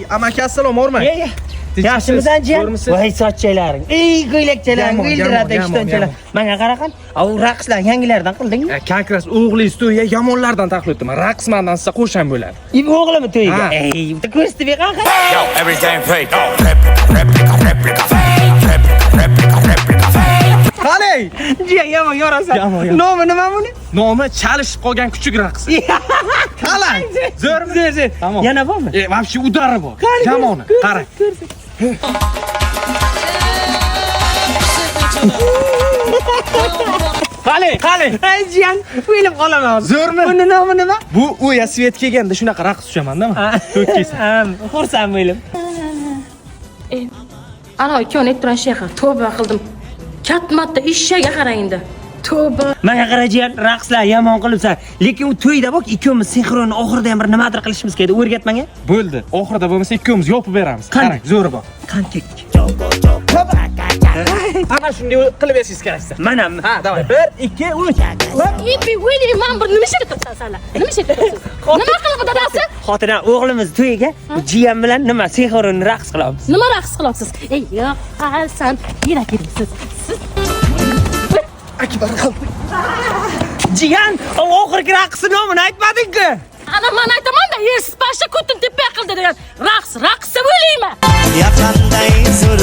amaki assalomu o'rmang. Yaxshimisan jiyan? Voy sochchalaring. Ko'ylakchalaring g'ildiradi ishtonchalar. Menga qaraqan. Av raqslar yangilardan qildingmi? Konkret o'g'lingiz to'yiga yomonlardan taklif etdim. Raqsmandan sizga qo'sham bo'ladi. O'g'limi to'yiga? Ko'rsatib qanaqa? Yo, everything fake. Replica. Qalay? Jiyan yomon yorasan. Nomi nima buni? Nomi chalishib qolgan kuchuk raqs. Qalay? Zo'rmi? Tamam. Yana bormi? Вообще udari bor. Jamoni. Qara. Qalay? Ay jiyan, o'ylab qolaman. Zo'rmi? Buni nomi nima? Bu o'ya svet kelganda shunaqa raqs tushamanda-mi? To'kkaysan. Xursand bo'ldim. Ana ikkovini turan shayxa tavba qildim. Katmatda ishga qarayindi. Tavba. Menga qarajiyan, raqslar yomon qilibsan. Lekin u to'yda bok ikkovimiz sinxron oxirida ham bir nimadir qilishimiz kerak. O'rgat menga. Bo'ldi. Oxirida bo'lmasa ikkovimiz yopib beramiz. Qarang, zo'ri bor. Qancha? Ana shunday qilib bersangiz keraksa. Mana. Ha, davay. 1 2 3. Yipi wili man bir nima ish qilibsan sanlar? Nima ish qilibsiz? Nima qilib dadasi? Xotiran o'g'limiz to'yiga jiyan bilan nima sinxron raqs qilamiz. Nima raqs qilyapsiz? Ey, yo'q, qalsan, yurak yuribsiz. Siz Akbar qalb. Jiyan, oxirgi raqsni nomini aytmading-ku. ana men aytaman-da, siz pashsha kutun tepa qildi degan. Raqs deb o'ylayman. Yaqinday zo'r